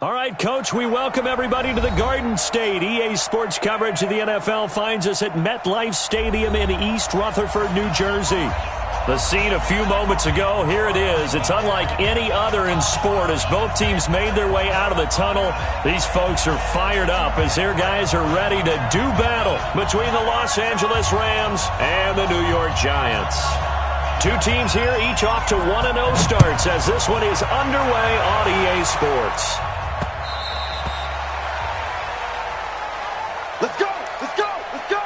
All right, Coach, we welcome everybody to the Garden State. EA Sports coverage of the NFL finds us at MetLife Stadium in East Rutherford, New Jersey. The scene a few moments ago, here it is. It's unlike any other in sport as both teams made their way out of the tunnel. These folks are fired up as their guys are ready to do battle between the Los Angeles Rams and the New York Giants. Two teams here, each off to 1-0 starts as this one is underway on EA Sports. Let's go! Let's go! Let's go!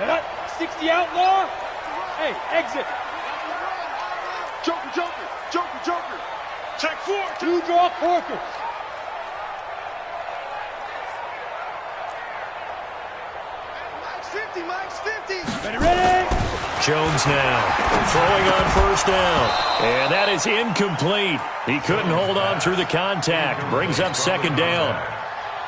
What? 60 outlaw? Hey, exit. Joker, Joker! Joker, Joker! Check 4! Two draw corkers. Mike's 50! Mike's 50! Ready? Jones now throwing on first down. And that is incomplete. He couldn't hold on through the contact. Brings up second down.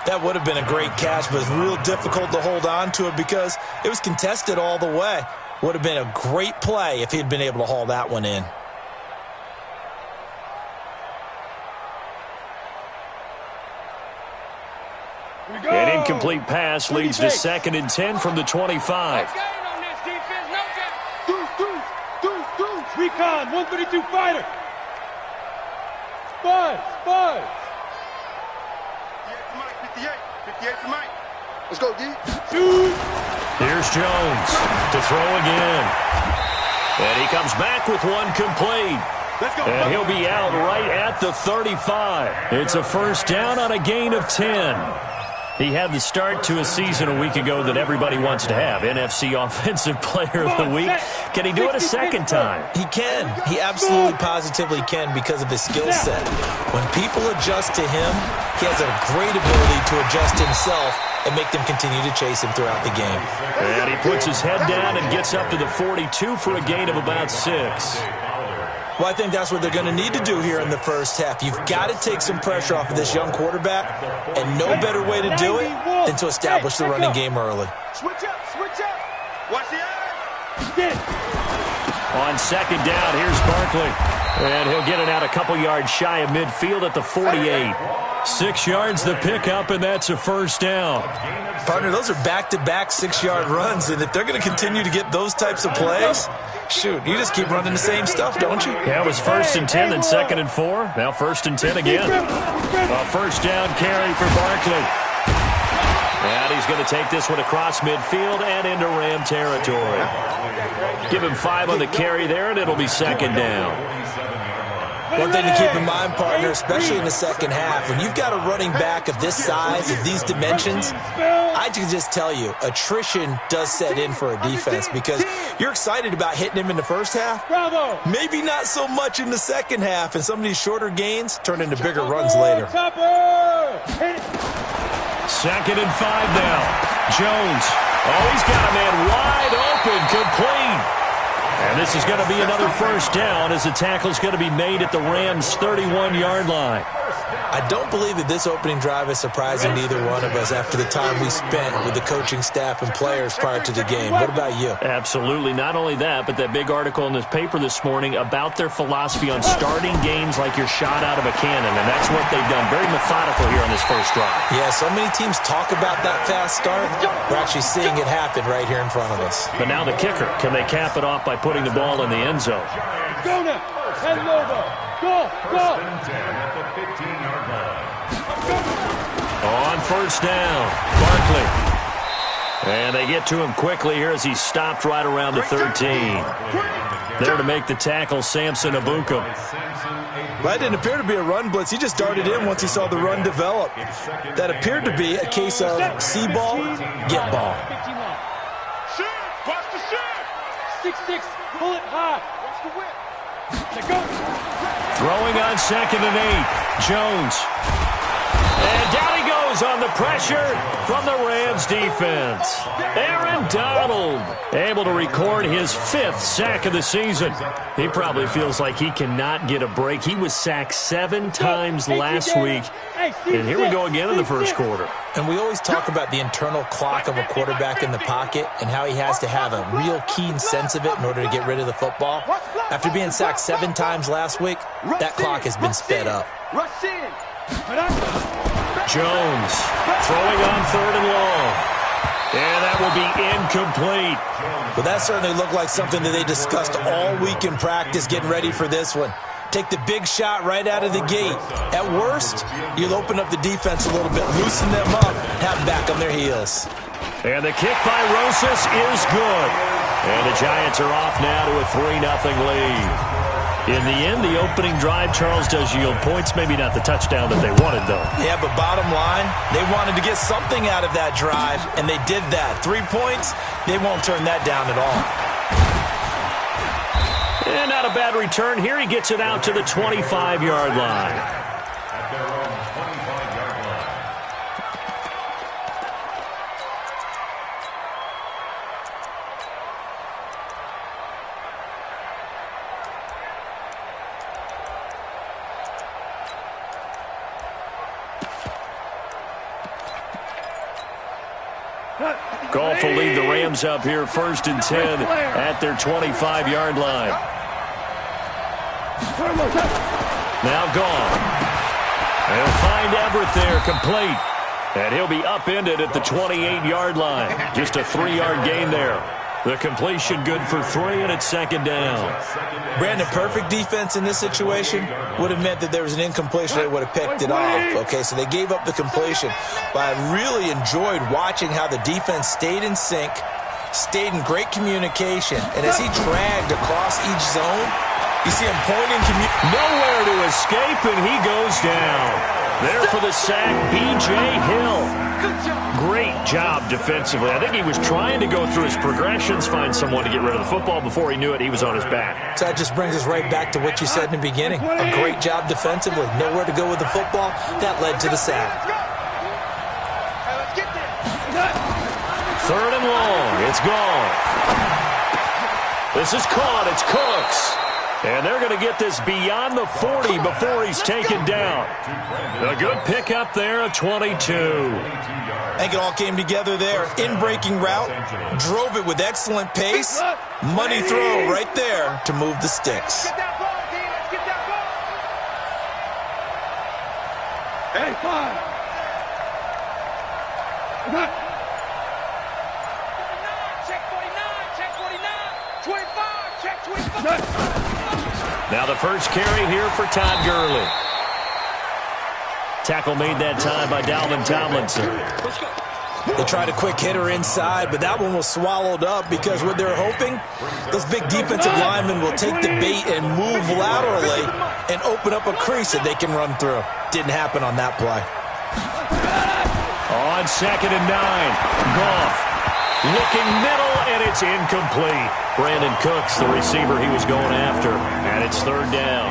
That would have been a great catch, but it's real difficult to hold on to it because it was contested all the way. Would have been a great play if he'd been able to haul that one in. An incomplete pass leads to 2nd and 10 from the 25. Recon, 132 fighter. Spud. 58 for Mike. Let's go, D. Shoot. Here's Jones to throw again. And he comes back with one complete. Let's go. And he'll be out right at the 35. It's a first down on a gain of 10. He had the start to a season a week ago that everybody wants to have. NFC Offensive Player of the Week. Can he do it a second time? He can. He absolutely positively can because of his skill set. When people adjust to him, he has a great ability to adjust himself and make them continue to chase him throughout the game. And he puts his head down and gets up to the 42 for a gain of about 6. Well, I think that's what they're going to need to do here in the first half. You've got to take some pressure off of this young quarterback, and no better way to do it than to establish the running game early. Switch up. Watch the eye. On second down, here's Barkley. And he'll get it out a couple yards shy of midfield at the 48. 6 yards the pickup, and that's a first down. Partner, those are back-to-back 6-yard runs, and if they're going to continue to get those types of plays, shoot, you just keep running the same stuff, don't you? Yeah, it was 1st and 10, then 2nd and 4. Now 1st and 10 again. A first down carry for Barkley. And he's going to take this one across midfield and into Ram territory. Give him 5 on the carry there, and it'll be 2nd down. One thing to keep in mind, partner, especially in the second half, when you've got a running back of this size, of these dimensions, I can just tell you, attrition does set in for a defense because you're excited about hitting him in the first half. Maybe not so much in the second half, and some of these shorter gains turn into bigger runs later. 2nd and 5 now. Jones. Oh, he's got a man wide open, complete. And this is going to be another first down as the tackle's going to be made at the Rams' 31-yard line. I don't believe that this opening drive is surprising to either one of us after the time we spent with the coaching staff and players prior to the game. What about you? Absolutely. Not only that, but that big article in this paper this morning about their philosophy on starting games like you're shot out of a cannon, and that's what they've done. Very methodical here on this first drive. Yeah, so many teams talk about that fast start. We're actually seeing it happen right here in front of us. But now the kicker. Can they cap it off by putting the ball in the end zone? Go now. Head over. Go. On first down, Barkley. And they get to him quickly here as he stopped right around the 13. There to make the tackle, Samson Abukum. That didn't appear to be a run blitz. He just darted in once he saw the run develop. That appeared to be a case of see ball, get ball. Watch the shit. 6'6", pull it high. Watch the whip. Go. Throwing on 2nd and 8. Jones. And down he goes calls on the pressure from the Rams defense. Aaron Donald able to record his 5th sack of the season. He probably feels like he cannot get a break. He was sacked 7 times last week. And here we go again in the first quarter. And we always talk about the internal clock of a quarterback in the pocket and how he has to have a real keen sense of it in order to get rid of the football. After being sacked 7 times last week, that clock has been sped up. Jones throwing on 3rd and long. And that will be incomplete. Well, that certainly looked like something that they discussed all week in practice getting ready for this one. Take the big shot right out of the gate. At worst, you'll open up the defense a little bit, loosen them up, have them back on their heels. And the kick by Rosas is good. And the Giants are off now to a 3-0 lead. In the end, the opening drive, Charles, does yield points. Maybe not the touchdown that they wanted, though. Yeah, but bottom line, they wanted to get something out of that drive, and they did that. 3 points, they won't turn that down at all. And not a bad return. Here he gets it out to the 25-yard line. Goff will lead the Rams up here 1st and 10 at their 25-yard line. Now Goff. He'll find Everett there, complete. And he'll be upended at the 28-yard line. Just a 3-yard gain there. The completion good for 3, and it's 2nd down. Brandon, perfect defense in this situation would have meant that there was an incompletion. They would have picked it off. Okay, so they gave up the completion. But I really enjoyed watching how the defense stayed in sync, stayed in great communication. And as he dragged across each zone, you see him pointing. Nowhere to escape, and he goes down. There for the sack, B.J. Hill. Great job defensively. I think he was trying to go through his progressions, find someone to get rid of the football. Before he knew it, he was on his back. So that just brings us right back to what you said in the beginning. A great job defensively. Nowhere to go with the football. That led to the sack. 3rd and long. It's gone. This is caught. It's Cooks. And they're going to get this beyond the 40 before he's taken down. A good pickup there, a 22. I think it all came together there. In-breaking route, drove it with excellent pace. Money throw right there to move the sticks. Hey, 5. Check 49, check 49, 25, check 25. Now the first carry here for Todd Gurley. Tackle made that time by Dalvin Tomlinson. They tried a quick hitter inside, but that one was swallowed up because what they're hoping, those big defensive linemen will take the bait and move laterally and open up a crease that they can run through. Didn't happen on that play. On 2nd and 9, Goff looking middle, and it's incomplete. Brandon Cooks, the receiver he was going after, and it's 3rd down.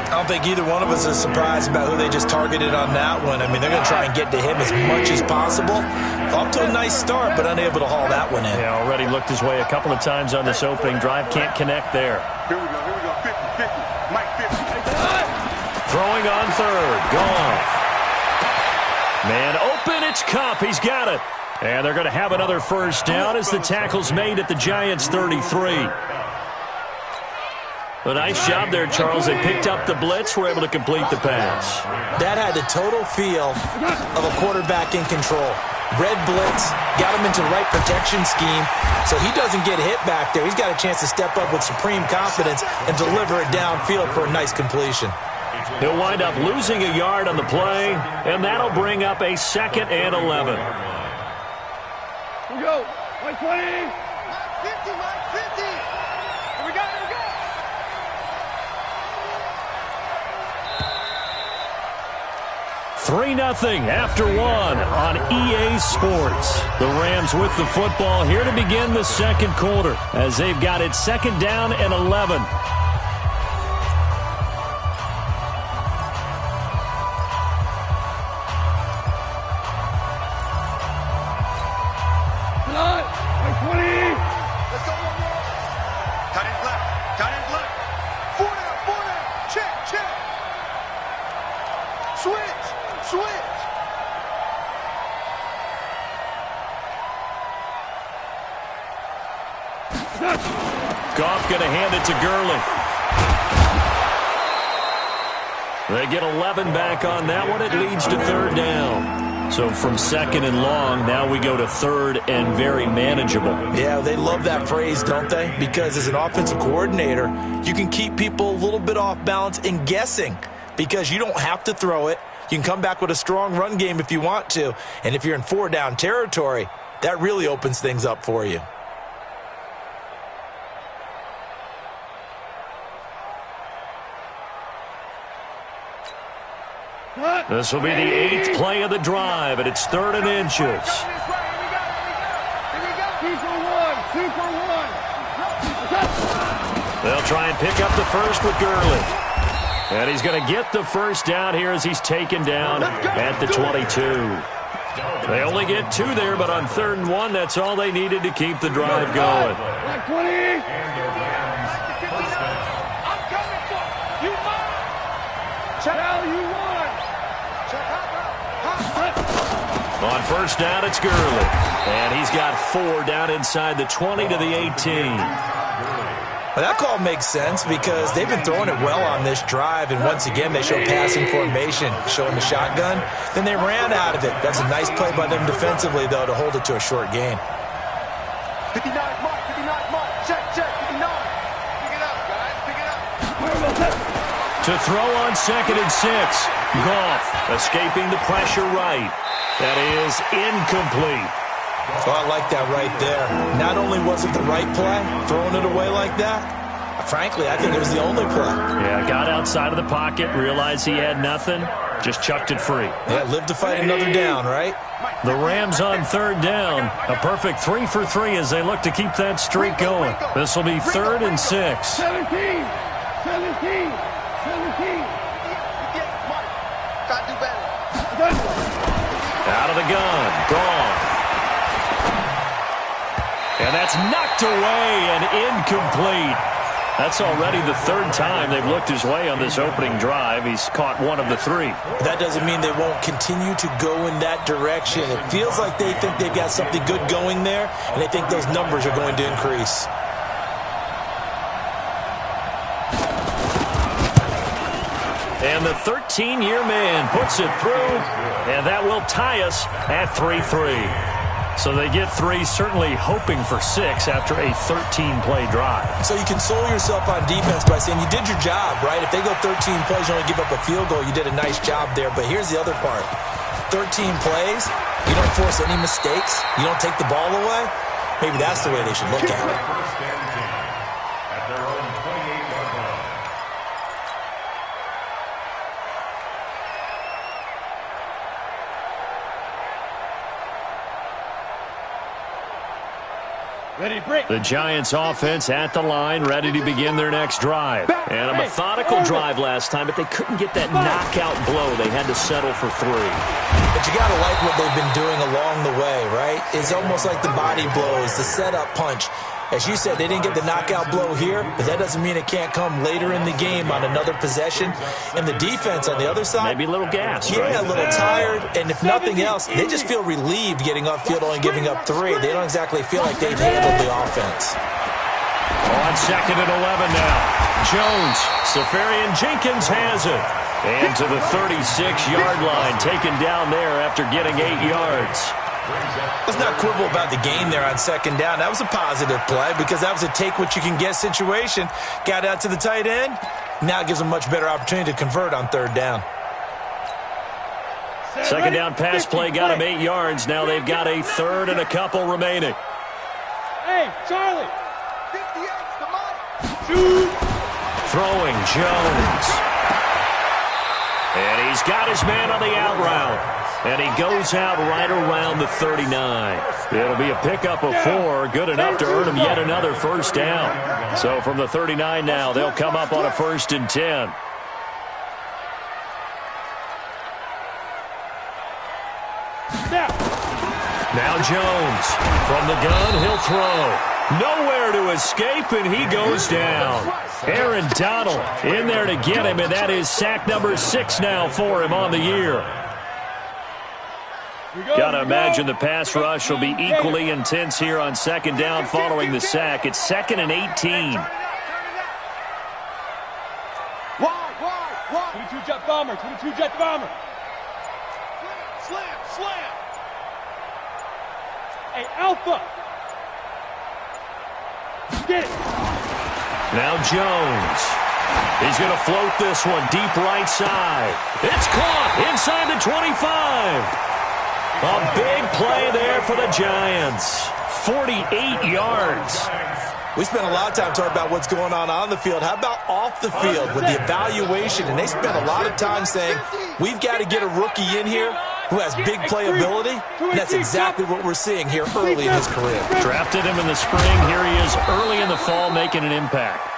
I don't think either one of us is surprised about who they just targeted on that one. I mean, they're going to try and get to him as much as possible. Off to a nice start, but unable to haul that one in. Yeah, already looked his way a couple of times on this opening drive. Can't connect there. Here we go, 50, Mike 50. Throwing on 3rd, Goff. Man open, it's Kupp, he's got it. And they're going to have another first down as the tackle's made at the Giants' 33. A nice job there, Charles. They picked up the blitz, were able to complete the pass. That had the total feel of a quarterback in control. Red blitz, got him into the right protection scheme, so he doesn't get hit back there. He's got a chance to step up with supreme confidence and deliver it downfield for a nice completion. He'll wind up losing a yard on the play, and that'll bring up a 2nd and 11. Here we go. 120. Mike 50, Mike 50. Here we go, here we go. Three 3-0 after 1 on EA Sports. The Rams with the football here to begin the second quarter as they've got it 2nd down and 11. Goff going to hand it to Gurley. They get 11 back on that one. It leads to third down. So from second and long, now we go to third and very manageable. Yeah, they love that phrase, don't they? Because as an offensive coordinator, you can keep people a little bit off balance and guessing because you don't have to throw it. You can come back with a strong run game if you want to. And if you're in four-down territory, that really opens things up for you. This will be the 8th play of the drive, and it's 3rd and inches. Here we go. 2 for 1. 2 for 1. They'll try and pick up the first with Gurley. And he's going to get the first down here as he's taken down at the 22. They only get 2 there, but on 3rd and 1, that's all they needed to keep the drive going. 20. On first down, it's Gurley. And he's got 4 down inside the 20 to the 18. Well, that call makes sense because they've been throwing it well on this drive, and once again they show passing formation, showing the shotgun. Then they ran out of it. That's a nice play by them defensively, though, to hold it to a short gain. 59 mark, 59 mark. Check, 59. Pick it up, guys, pick it up. To throw on 2nd and 6. Goff escaping the pressure right. That is incomplete. So I like that right there. Not only was it the right play, throwing it away like that, frankly, I think it was the only play. Yeah, got outside of the pocket, realized he had nothing, just chucked it free. Yeah, live to fight another down, right? The Rams on 3rd down. A perfect 3 for 3 as they look to keep that streak going. This will be 3rd and 6. 17. 17. 17. Gotta do better. Out of the gun, Goff. And that's knocked away and incomplete. That's already the 3rd time they've looked his way on this opening drive. He's caught 1 of the 3. That doesn't mean they won't continue to go in that direction. It feels like they think they've got something good going there, and they think those numbers are going to increase. And the 13-year man puts it through, and that will tie us at 3-3. So they get 3, certainly hoping for 6 after a 13-play drive. So you console yourself on defense by saying you did your job, right? If they go 13 plays, you only give up a field goal, you did a nice job there. But here's the other part. 13 plays, you don't force any mistakes, you don't take the ball away. Maybe that's the way they should look at it. The Giants offense at the line, ready to begin their next drive. And a methodical drive last time, but they couldn't get that knockout blow. They had to settle for 3. But you got to like what they've been doing along the way, right? It's almost like the body blows, the setup punch. As you said, they didn't get the knockout blow here, but that doesn't mean it can't come later in the game on another possession. And the defense on the other side, maybe a little gas, yeah, a little tired. And if nothing else, they just feel relieved getting off field only giving up 3. They don't exactly feel like they've handled the offense. On 2nd and 11 now. Jones, Safarian Jenkins has it. And to the 36-yard line, taken down there after getting 8 yards. Let's not quibble about the gain there on 2nd down. That was a positive play because that was a take-what-you-can-get situation. Got out to the tight end. Now it gives them a much better opportunity to convert on 3rd down. 2nd down pass play got them 8 yards. Now they've got a 3rd and a couple remaining. Hey, Charlie. 58, come on. Shoot. Throwing Jones. And he's got his man on the out route. And he goes out right around the 39. It'll be a pickup of 4, good enough to earn him yet another first down. So from the 39 now, they'll come up on a 1st and 10. Now Jones, from the gun, he'll throw. Nowhere to escape, and he goes down. Aaron Donald in there to get him, and that is sack number 6 now for him on the year. Gotta imagine the pass rush will be equally intense here on second down following the sack. It's 2nd and 18. Wide. 22 jet bomber. 22 jet bomber. Slam. Hey, Alpha. Get it. Now Jones. He's going to float this one deep right side. It's caught inside the 25. A big play there for the Giants. 48 yards. We spent a lot of time talking about what's going on the field. How about off the field with the evaluation? And they spent a lot of time saying, we've got to get a rookie in here who has big playability. And that's exactly what we're seeing here early in his career. Drafted him in the spring. Here he is early in the fall making an impact.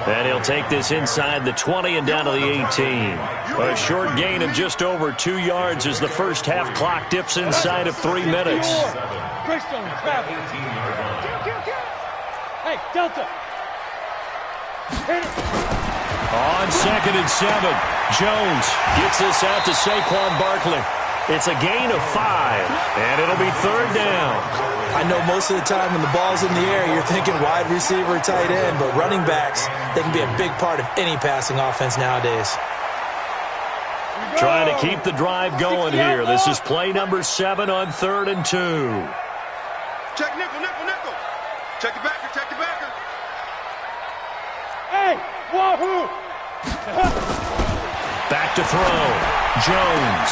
And he'll take this inside the 20 and down to the 18. A short gain of just over 2 yards as the first half clock dips inside of 3 minutes. Hey, Delta. On 2nd and 7, Jones gets this out to Saquon Barkley. It's a gain of 5, and it'll be 3rd down. I know most of the time when the ball's in the air, you're thinking wide receiver, tight end, but running backs, they can be a big part of any passing offense nowadays. Trying to keep the drive going here. This is play number 7 on 3rd and 2. Check nickel. Check the backer. Hey, wahoo! Back to throw. Jones.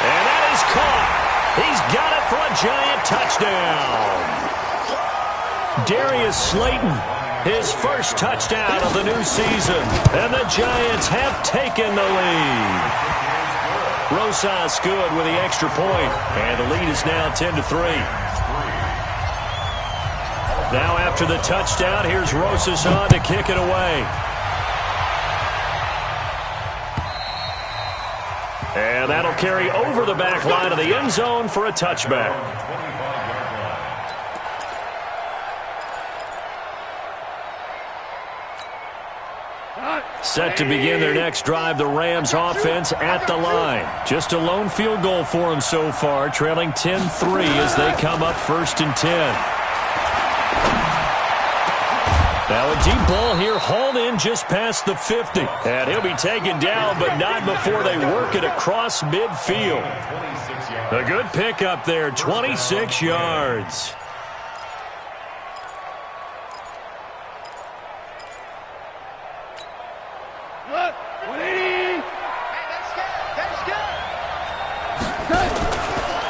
And that is caught. He's got it for a Giant touchdown. Darius Slayton, his first touchdown of the new season. And the Giants have taken the lead. Rosas good with the extra point. And the lead is now 10-3. Now after the touchdown, here's Rosas on to kick it away. And that'll carry over the back line of the end zone for a touchback. Set to begin their next drive, the Rams offense at the line. Just a lone field goal for them so far, trailing 10-3 as they come up 1st and 10. Now a deep ball here, hauled in just past the 50. And he'll be taken down, but not before they work it across midfield. A good pickup there, 26 yards.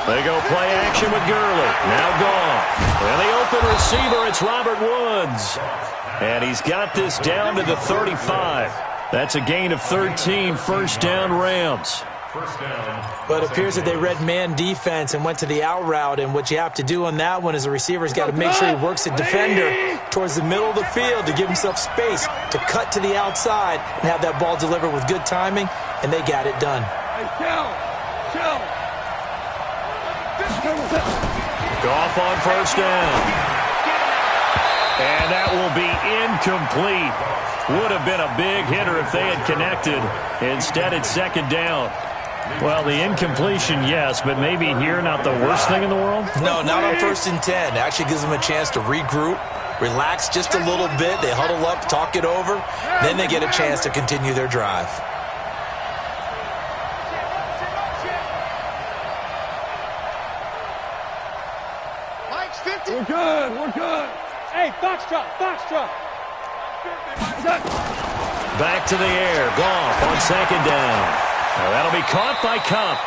They go play action with Gurley. Now gone. And the open receiver, it's Robert Woods. And he's got this down to the 35. That's a gain of 13, 1st down Rams. But it appears that they read man defense and went to the out route. And what you have to do on that one is the receiver's got to make sure he works the defender towards the middle of the field to give himself space to cut to the outside and have that ball delivered with good timing. And they got it done. Chill. Goff on 1st down. And that will be incomplete. Would have been a big hitter if they had connected. Instead, it's 2nd down. Well, the incompletion, yes, but maybe here not the worst thing in the world? No, not on 1st and 10. It actually gives them a chance to regroup, relax just a little bit. They huddle up, talk it over. Then they get a chance to continue their drive. We're good. Hey, Foxtrot. Back to the air. Goff on 2nd down. Now that'll be caught by Cup.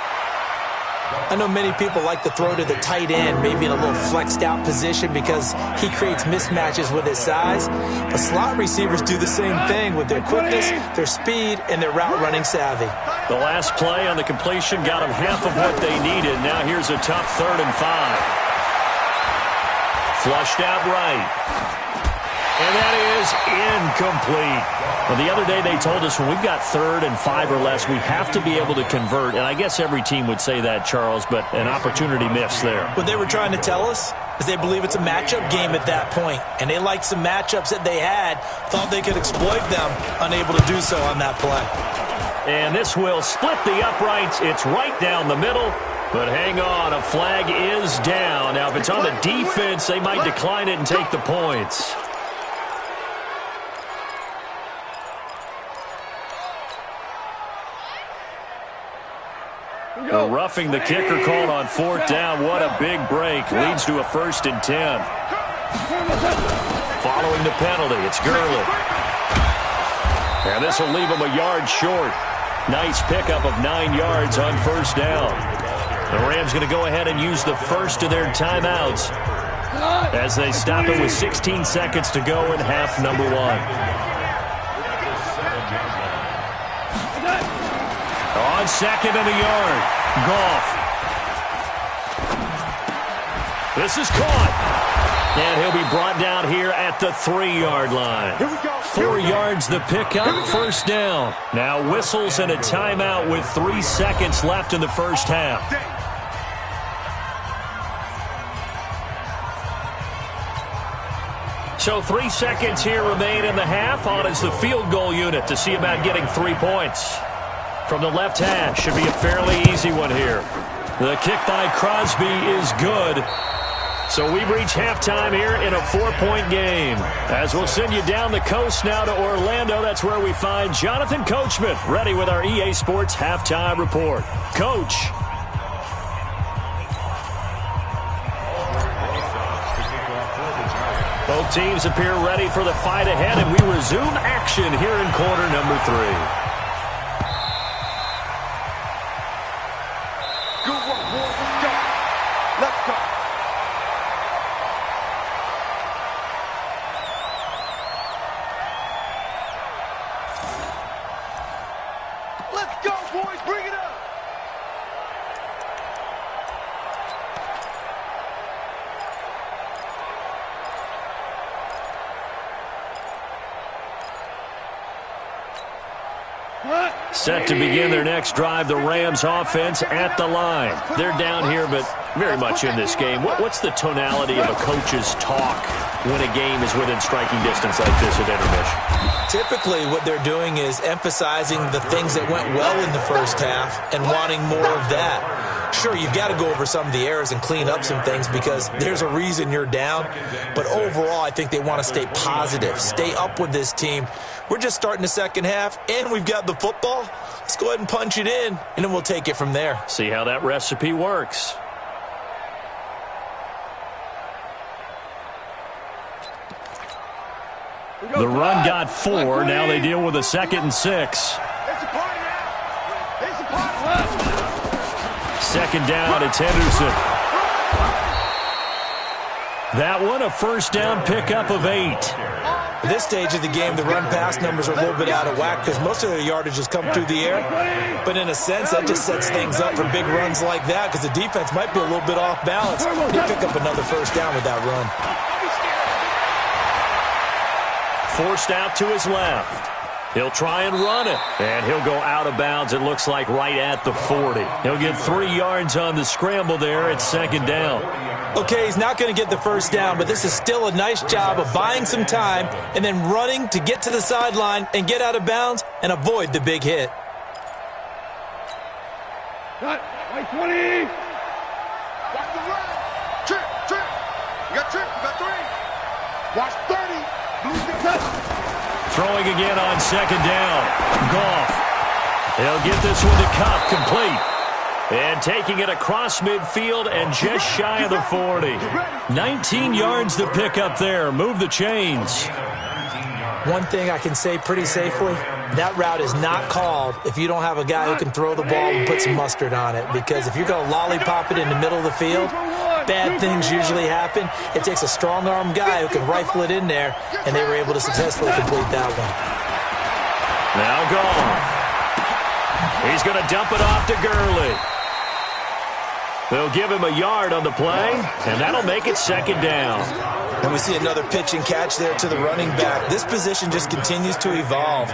I know many people like to throw to the tight end, maybe in a little flexed out position because he creates mismatches with his size. But slot receivers do the same thing with their quickness, their speed, and their route running savvy. The last play on the completion got them half of what they needed. Now here's a tough 3rd and 5. Flushed out right. And that is incomplete. Well, the other day they told us when we've got 3rd and 5 or less, we have to be able to convert. And I guess every team would say that, Charles, but an opportunity missed there. What they were trying to tell us is they believe it's a matchup game at that point. And they liked some matchups that they had, thought they could exploit them, unable to do so on that play. And this will split the uprights. It's right down the middle. But hang on, a flag is down. Now, if it's on the defense, they might decline it and take the points. The roughing the kicker called on 4th down. What a big break. Leads to a 1st and 10. Following the penalty, it's Gurley. And this will leave him a yard short. Nice pickup of 9 yards on 1st down. The Rams going to go ahead and use the first of their timeouts as they stop it with 16 seconds to go in half number 1. On 2nd and a yard, Goff. This is caught. And he'll be brought down here at the 3-yard line. 4 yards the pickup, 1st down. Now whistles and a timeout with 3 seconds left in the first half. So 3 seconds here remain in the half. On is the field goal unit to see about getting 3 points. From the left hash, should be a fairly easy one here. The kick by Crosby is good. So we've reached halftime here in a 4-point game. As we'll send you down the coast now to Orlando, that's where we find Jonathan Coachman, ready with our EA Sports Halftime Report. Coach. Both teams appear ready for the fight ahead, and we resume action here in quarter number 3. Set to begin their next drive, the Rams offense at the line. They're down here, but very much in this game. What's the tonality of a coach's talk when a game is within striking distance like this at intermission? Typically, what they're doing is emphasizing the things that went well in the first half and wanting more of that. Sure, you've got to go over some of the errors and clean up some things because there's a reason you're down. But overall, I think they want to stay positive, stay up with this team. We're just starting the second half, and we've got the football. Let's go ahead and punch it in, and then we'll take it from there. See how that recipe works. The run got 4. Now they deal with a 2nd and 6. 2nd down, it's Henderson. That one, a 1st down pickup of 8. At this stage of the game, the run-pass numbers are a little bit out of whack because most of their yardage has come through the air. But in a sense, that just sets things up for big runs like that because the defense might be a little bit off balance. They pick up another 1st down with that run. Forced out to his left. He'll try and run it, and he'll go out of bounds, it looks like, right at the 40. He'll get 3 yards on the scramble there at 2nd down. Okay, he's not going to get the 1st down, but this is still a nice job of buying some time and then running to get to the sideline and get out of bounds and avoid the big hit. Cut. Right 20. Watch the run. Trip. You got trip. You got 3. Watch 30. Lose the cut. Throwing again on 2nd down. Goff. He'll get this one to Kupp, complete. And taking it across midfield and just shy of the 40. 19 yards to pick up there. Move the chains. One thing I can say pretty safely, that route is not called if you don't have a guy who can throw the ball and put some mustard on it. Because if you're going to lollipop it in the middle of the field, bad things usually happen. It takes a strong-arm guy who can rifle it in there, and they were able to successfully complete that one. Now Goff. He's going to dump it off to Gurley. They'll give him a yard on the play, and that'll make it 2nd down. And we see another pitch and catch there to the running back. This position just continues to evolve.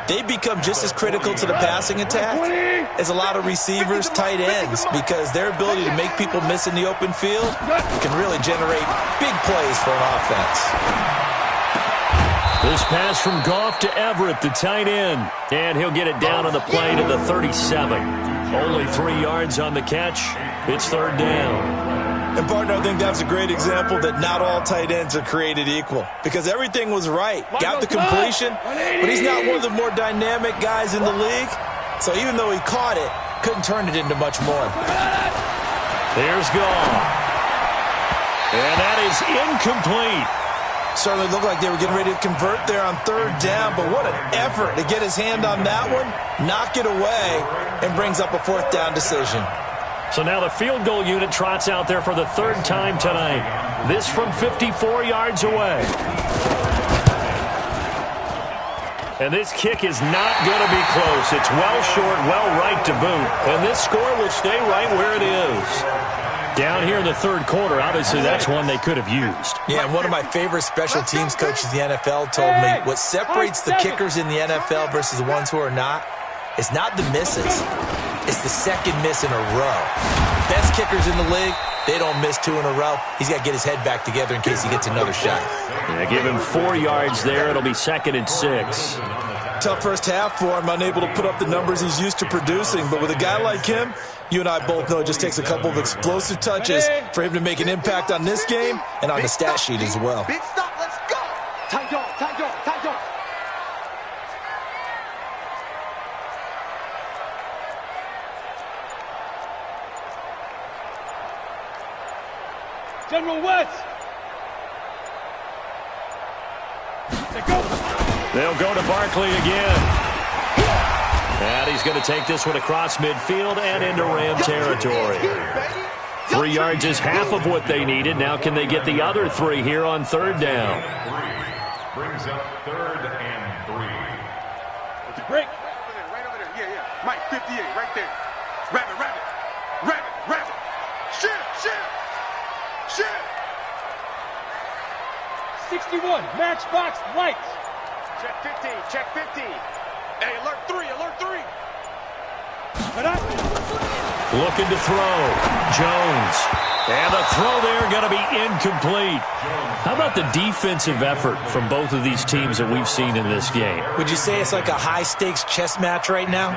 They become just as critical to the passing attack as a lot of receivers, tight ends, because their ability to make people miss in the open field can really generate big plays for an offense. This pass from Goff to Everett, the tight end. And he'll get it down on the play to the 37. Only 3 yards on the catch. It's third down. And, partner, I think that's a great example that not all tight ends are created equal because everything was right. Got the completion, but he's not one of the more dynamic guys in the league. So even though he caught it, couldn't turn it into much more. There's Goff. And that is incomplete. Certainly looked like they were getting ready to convert there on third down, but what an effort to get his hand on that one, knock it away, and brings up a fourth down decision. So now the field goal unit trots out there for the third time tonight. This from 54 yards away. And this kick is not going to be close. It's well short, well right to boot. And this score will stay right where it is. Down here in the third quarter, obviously that's one they could have used. Yeah, and one of my favorite special teams coaches in the NFL told me what separates the kickers in the NFL versus the ones who are not is not the misses. It's the second miss in a row. Best kickers in the league, they don't miss two in a row. He's got to get his head back together in case he gets another shot. Yeah, give him 4 yards there. It'll be 2nd and 6. Tough first half for him, unable to put up the numbers he's used to producing. But with a guy like him, you and I both know it just takes a couple of explosive touches for him to make an impact on this game and on the stat sheet as well. Big stop, let's go. Tight dog, tight dog, tight dog. General West. They'll go to Barkley again. And he's going to take this one across midfield and into Ram territory. 3 yards is half of what they needed. Now can they get the other 3 here on third down? Brings up 3rd and 3. Break. Right over there. Yeah, yeah. Mike, 58, right there. Rabbit, rabbit. Rabbit, rabbit. Shift, shift. Shift. 61. Matchbox lights. Check 15, check 15. Hey, alert 3, alert 3. Looking to throw. Jones. And the throw there going to be incomplete. How about the defensive effort from both of these teams that we've seen in this game? Would you say it's like a high-stakes chess match right now?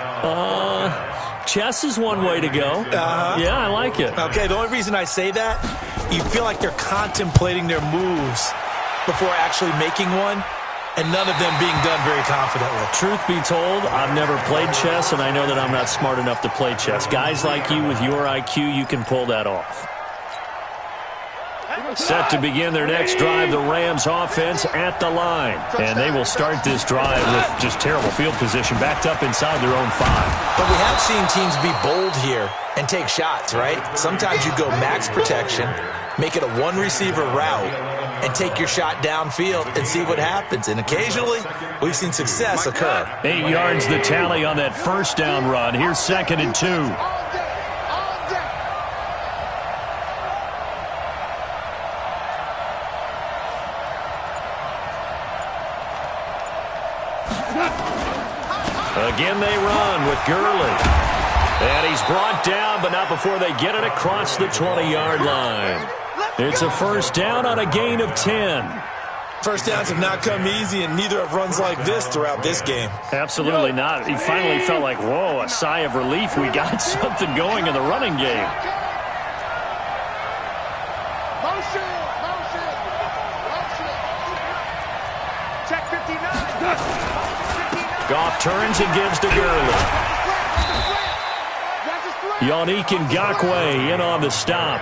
Chess is one way to go. Yeah, I like it. Okay, the only reason I say that, you feel like they're contemplating their moves before actually making one, and none of them being done very confidently. Truth be told, I've never played chess, and I know that I'm not smart enough to play chess. Guys like you with your IQ, you can pull that off. Set to begin their next drive, the Rams offense at the line. And they will start this drive with just terrible field position, backed up inside their own 5. But we have seen teams be bold here and take shots, right? Sometimes you go max protection, make it a one-receiver route, and take your shot downfield and see what happens. And occasionally, we've seen success occur. 8 yards the tally on that first down run. Here's 2nd and 2. Again they run with Gurley. And he's brought down, but not before they get it across the 20-yard line. It's a first down on a gain of 10. First downs have not come easy, and neither have runs like this throughout this game. Absolutely not. He finally felt like, whoa, a sigh of relief. We got something going in the running game. Motion, motion, motion. Check 59. Goff turns and gives to Gurley. Yannick Ngakoue in on the stop.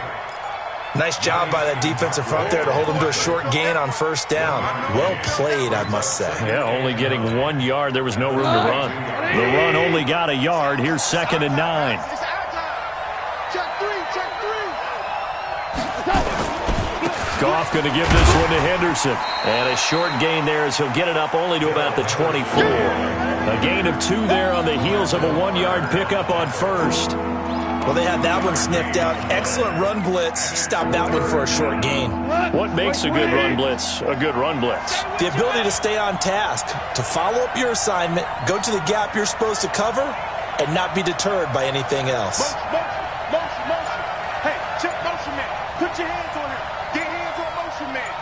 Nice job by that defensive front there to hold him to a short gain on first down. Well played, I must say. Yeah, only getting 1 yard. There was no room to run. The run only got a yard. Here's 2nd and 9. Check 3, check 3. Goff going to give this one to Henderson. And a short gain there as he'll get it up only to about the 24. A gain of 2 there on the heels of a 1-yard pickup on first. Well, they had that one sniffed out. Excellent run blitz. Stopped that one for a short gain. What makes a good run blitz a good run blitz? The ability to stay on task, to follow up your assignment, go to the gap you're supposed to cover, and not be deterred by anything else. Motion, motion. Hey, check motion man. Put your hands on him. Get hands on motion man.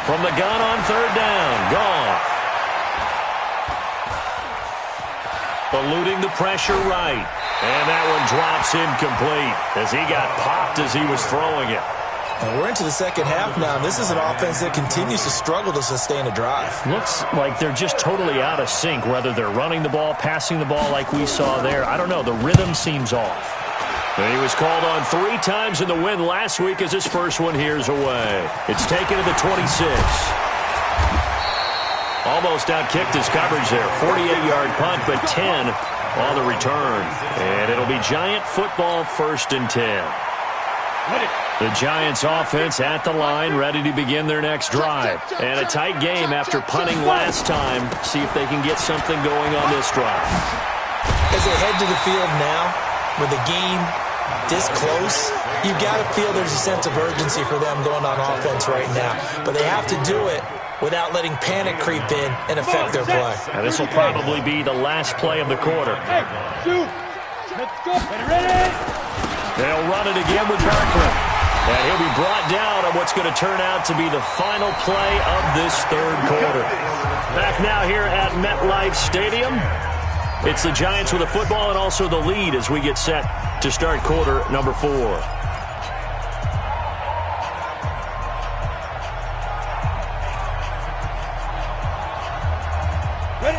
From the gun on third down, Goff. eluding the pressure right. And that one drops incomplete as he got popped as he was throwing it. And we're into the second half now, and this is an offense that continues to struggle to sustain a drive. Looks like they're just totally out of sync, whether they're running the ball, passing the ball like we saw there. I don't know. The rhythm seems off. And he was called on 3 times in the win last week as his first one here's away. It's taken to the 26. Almost outkicked his coverage there. 48-yard punt, but 10 on the return. And it'll be Giant football, 1st and 10. The Giants offense at the line, ready to begin their next drive. And a tight game after punting last time. See if they can get something going on this drive. As they head to the field now, with the game this close, you've got to feel there's a sense of urgency for them going on offense right now. But they have to do it without letting panic creep in and affect their play. And this will probably be the last play of the quarter. Let's go. Ready? They'll run it again with Barkley. And he'll be brought down on what's going to turn out to be the final play of this 3rd quarter. Back now here at MetLife Stadium. It's the Giants with the football and also the lead as we get set to start quarter number 4. Ready?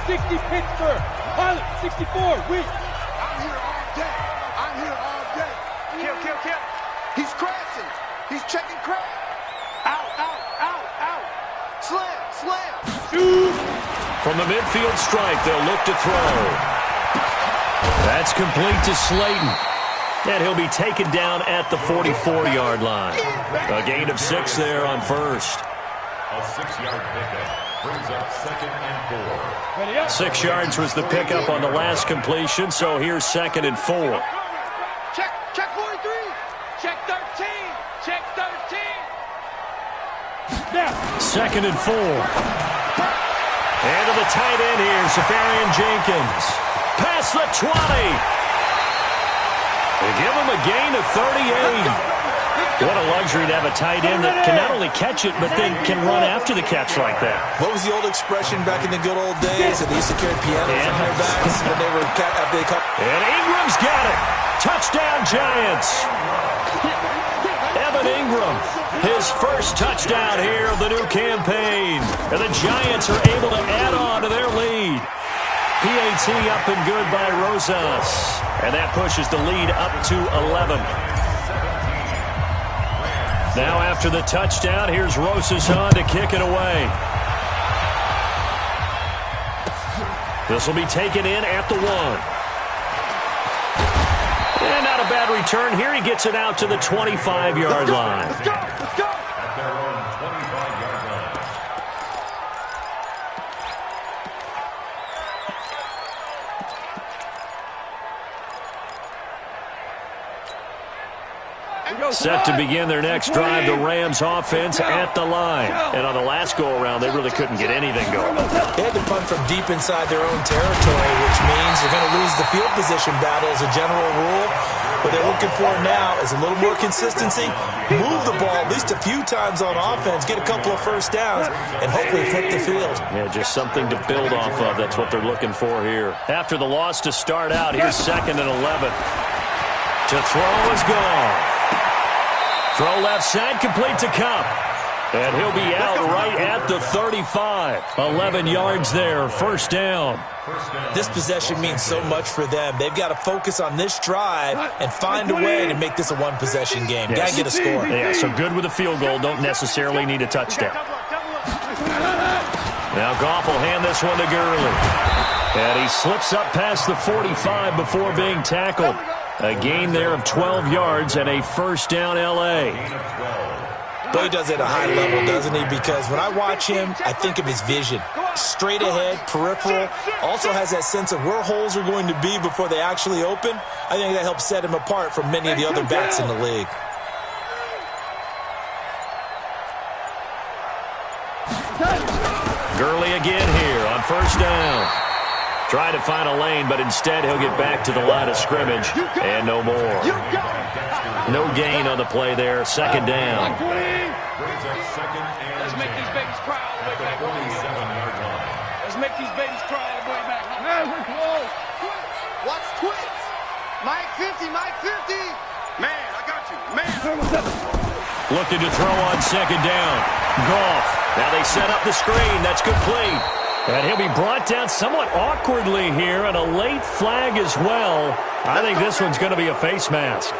60 Pittsburgh. Pilot, 64. Weak. I'm here all day. I'm here all day. Kill, kill, kill. He's crashing. He's checking crash. Out, out, out, out. Slam, slam. Shoot. From the midfield stripe, they'll look to throw. That's complete to Slayton. And he'll be taken down at the 44-yard line. A gain of 6 there on first. A 6-yard pickup brings up 2nd and 4. Ready up. 6 yards was the pickup on the last completion, so here's 2nd and 4. Check 43. Check 13. Check 13. Now. 2nd and 4. And to the tight end here, Safarian Jenkins. Past the 20. They give him a gain of 38. What a luxury to have a tight end that can not only catch it, but then can run after the catch like that. What was the old expression back in the good old days that they used to carry pianos on their backs when they were after they cut? And Ingram's got it. Touchdown, Giants. Evan Ingram, his first touchdown here of the new campaign. And the Giants are able to add on to their lead. PAT up and good by Rosas. And that pushes the lead up to 11. Now after the touchdown, here's Rosas on to kick it away. This will be taken in at the 1. And not a bad return here. He gets it out to the 25-yard line. Let's go, let's go. At their own 25-yard line. Set to begin their next drive, the Rams offense at the line. And on the last go-around, they really couldn't get anything going. They had to punt from deep inside their own territory, which means they're going to lose the field position battle as a general rule. What they're looking for now is a little more consistency, move the ball at least a few times on offense, get a couple of first downs, and hopefully flip the field. Yeah, just something to build off of. That's what they're looking for here. After the loss to start out, here's 2nd and 11. To throw is gone. Throw left side, complete to Cup. And he'll be out right at the 35. 11 yards there, first down. This possession means so much for them. They've got to focus on this drive and find a way to make this a one-possession game. Yes. Got to get a score. Yeah, so good with a field goal. Don't necessarily need a touchdown. Now Goff will hand this one to Gurley. And he slips up past the 45 before being tackled. A gain there of 12 yards and a first down L.A. But he does it at a high level, doesn't he? Because when I watch him, I think of his vision. Straight ahead, peripheral. Also has that sense of where holes are going to be before they actually open. I think that helps set him apart from many of the other backs in the league. Gurley again here on first down. Try to find a lane, but instead he'll get back to the line of scrimmage, and no more. No gain on the play there, second down. Let's make these babies cry all the way back. 47-yard line. Let's make these babies cry all the way back. Watch twits. Mike 50, Mike 50. Man, I got you. Man. Looking to throw on second down. Goff. Now they set up the screen. That's complete. And he'll be brought down somewhat awkwardly here, and a late flag as well. I think this one's going to be a face mask.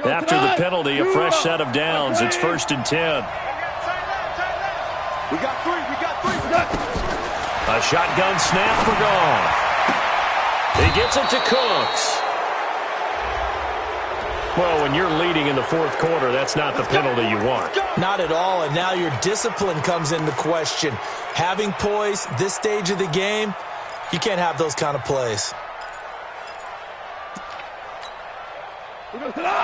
After the penalty, a fresh set of downs. It's 1st and 10. We got three. A shotgun snap for Goff. He gets it to Cooks. Well, when you're leading in the 4th quarter, that's not the penalty you want. Not at all, and now your discipline comes into question. Having poise this stage of the game, you can't have those kind of plays. Let's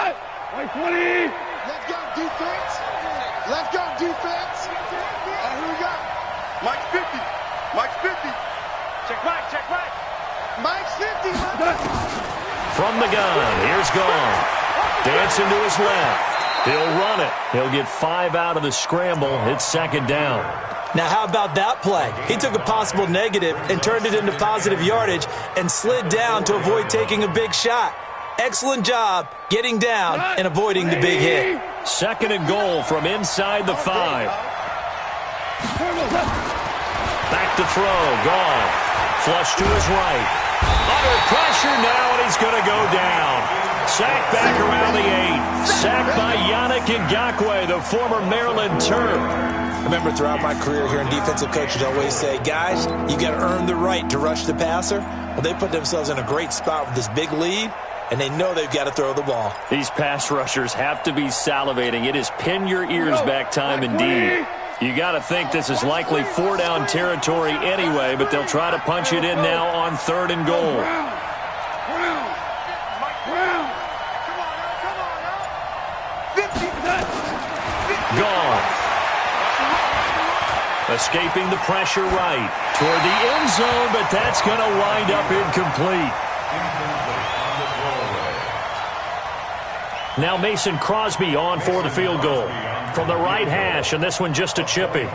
go, defense. Let's go, defense. And who we got? Mike 50. Mike 50. Check back. Mike's 50. From the gun, here's Goff. Dancing to his left. He'll run it. He'll get 5 out of the scramble. It's 2nd down. Now, how about that play? He took a possible negative and turned it into positive yardage and slid down to avoid taking a big shot. Excellent job getting down and avoiding the big hit. 2nd and goal from inside the 5. Back to throw. Goff. Flush to his right. Under pressure now, and he's going to go down. Sacked back around the 8. Sacked by Yannick Ngakoue, the former Maryland Terp. I remember throughout my career hearing defensive coaches always say, guys, you got to earn the right to rush the passer. Well, they put themselves in a great spot with this big lead, and they know they've got to throw the ball. These pass rushers have to be salivating. It is pin your ears back time indeed. You got to think this is likely 4-down territory anyway, but they'll try to punch it in now on 3rd and goal. Goff. Escaping the pressure right toward the end zone, but that's going to wind up incomplete. Now Mason Crosby on for the field goal from the right hash, and this one just a chippy.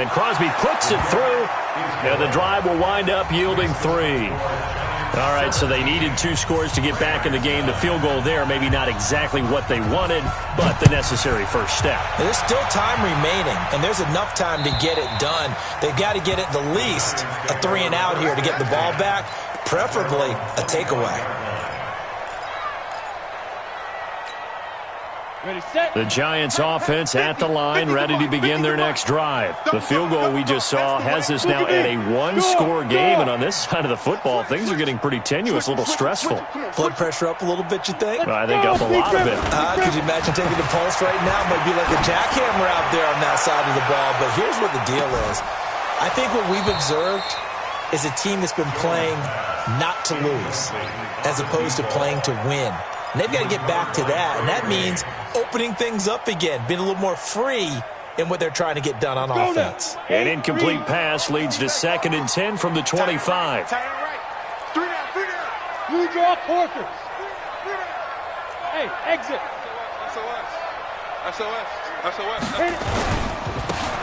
And Crosby puts it through, and the drive will wind up yielding 3. All right, so they needed 2 scores to get back in the game. The field goal there, maybe not exactly what they wanted, but the necessary first step. There's still time remaining, and there's enough time to get it done. They've got to get at the least a 3 and out here to get the ball back, preferably a takeaway. The Giants offense at the line, ready to begin their next drive. The field goal we just saw has this now at a 1-score game, and on this side of the football, things are getting pretty tenuous, a little stressful. Blood pressure up a little bit, you think? I think up a lot of it. Could you imagine taking the pulse right now? Might be like a jackhammer out there on that side of the ball, but here's what the deal is. I think what we've observed is a team that's been playing not to lose as opposed to playing to win. And they've got to get back to that, and that means opening things up again, being a little more free in what they're trying to get done on offense. An incomplete pass leads to 2nd and 10 from the 25. 3 down. You draw quarters. Hey, exit. SOS.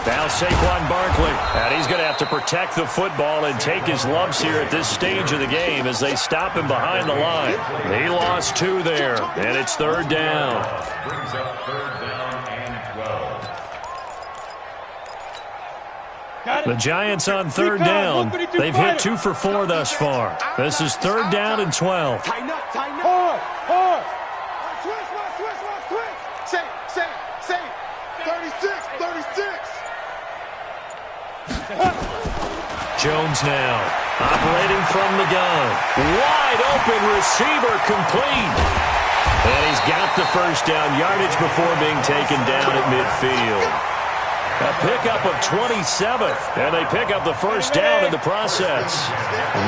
Now Saquon Barkley, and he's going to have to protect the football and take his lumps here at this stage of the game as they stop him behind the line. He lost 2 there, and it's 3rd down. Brings up 3rd down and 12. The Giants on 3rd down. They've hit 2 for 4 thus far. This is 3rd down and 12. Tighten up. Hard. Switch. Save. 36. Jones now, operating from the gun. Wide open receiver complete. And he's got the first down yardage before being taken down at midfield. A pickup of 27, and they pick up the first down in the process.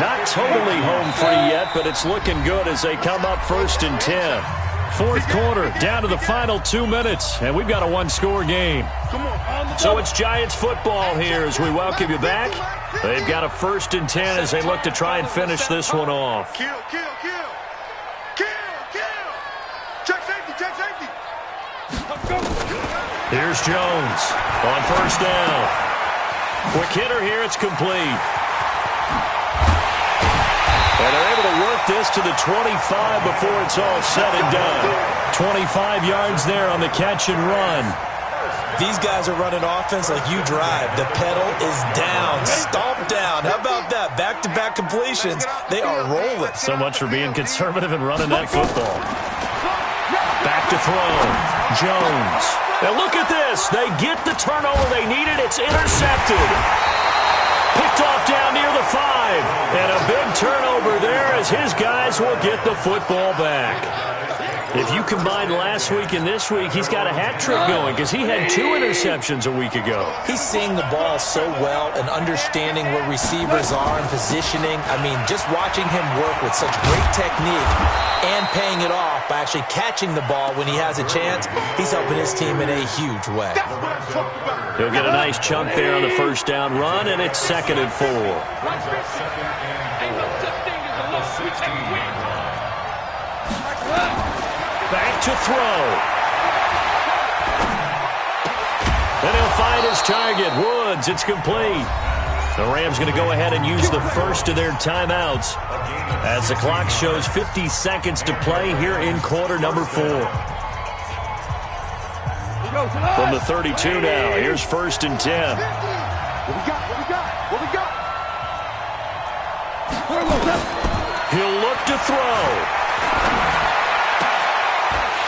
Not totally home free yet, but it's looking good as they come up 1st and 10. Fourth quarter, down to the final 2 minutes, and we've got a one-score game. So it's Giants football here as we welcome you back. They've got a 1st and 10 as they look to try and finish this one off. Kill. Check safety. Here's Jones on 1st down. Quick hitter here, it's complete. And they're able to work this to the 25 before it's all said and done. 25 yards there on the catch and run. These guys are running offense like you drive. The pedal is down, stomped down. How about that? Back-to-back completions. They are rolling. So much for being conservative and running that football. Back to throw. Jones. And look at this. They get the turnover they needed. It's intercepted. Picked off down near the 5. And a big turnover there as his guys will get the football back. If you combine last week and this week, he's got a hat trick going because he had 2 interceptions a week ago. He's seeing the ball so well and understanding where receivers are and positioning. I mean, just watching him work with such great technique and paying it off by actually catching the ball when he has a chance, he's helping his team in a huge way. He'll get a nice chunk there on the 1st down run, and it's 2nd and 4. Back to throw. Then he'll find his target, Woods. It's complete. The Rams going to go ahead and use the first of their timeouts as the clock shows 50 seconds to play here in quarter number 4. From the 32 now, here's 1st and 10. What we got? He'll look to throw.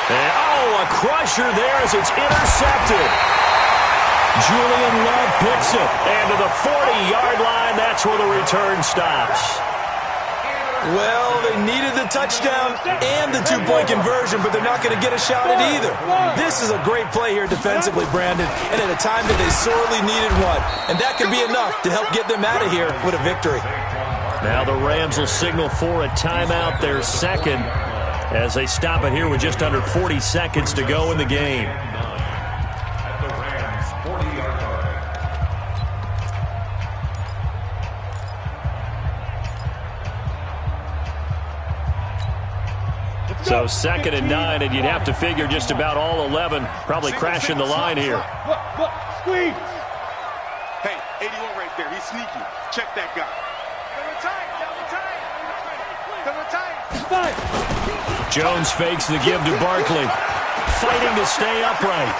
And, a crusher there as it's intercepted. Julian Love picks it. And to the 40-yard line, that's where the return stops. Well, they needed the touchdown and the 2-point conversion, but they're not going to get a shot at either. This is a great play here defensively, Brandon, and at a time that they sorely needed one. And that could be enough to help get them out of here with a victory. Now the Rams will signal for a timeout, their 2nd, as they stop it here with just under 40 seconds to go in the game. At the Rams' 40-yard line. So 2nd and 9, and you'd have to figure just about all 11 probably crashing the line here. Squeeze. Hey, 81 right there. He's sneaky. Check that guy. Jones fakes the give to Barkley. Fighting to stay upright.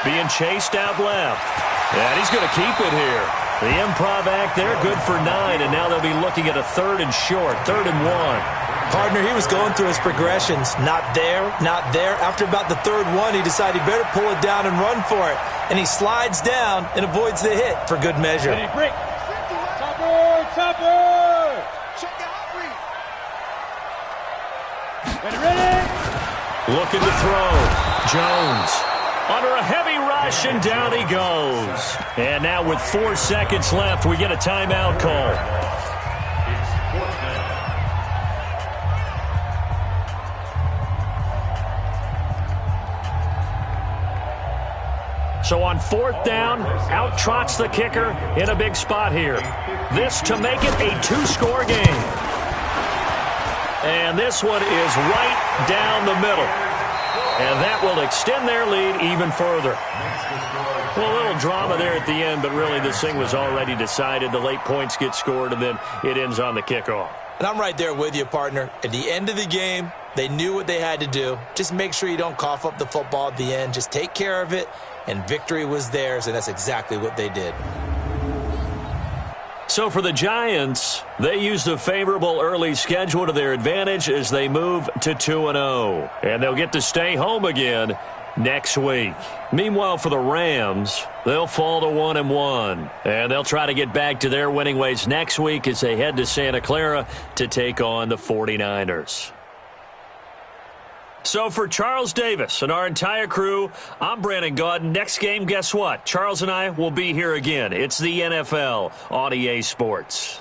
Being chased out left. And he's going to keep it here. The improv act there, good for 9, and now they'll be looking at a 3rd and short, 3rd and 1. Partner, he was going through his progressions. Not there, not there. After about the 3rd one, he decided he better pull it down and run for it. And he slides down and avoids the hit for good measure. Topper! Ready? Looking to throw. Jones under a heavy rush, and down he goes. And now with 4 seconds left, we get a timeout call. So on 4th down, out trots the kicker in a big spot here. This to make it a 2-score game. And this one is right down the middle. And that will extend their lead even further. Well, a little drama there at the end, but really this thing was already decided. The late points get scored, and then it ends on the kickoff. And I'm right there with you, partner. At the end of the game, they knew what they had to do. Just make sure you don't cough up the football at the end. Just take care of it, and victory was theirs, and that's exactly what they did. So for the Giants, they use the favorable early schedule to their advantage as they move to 2-0. And they'll get to stay home again next week. Meanwhile, for the Rams, they'll fall to 1-1. And they'll try to get back to their winning ways next week as they head to Santa Clara to take on the 49ers. So for Charles Davis and our entire crew, I'm Brandon Gaudin. Next game, guess what? Charles and I will be here again. It's the NFL on EA Sports.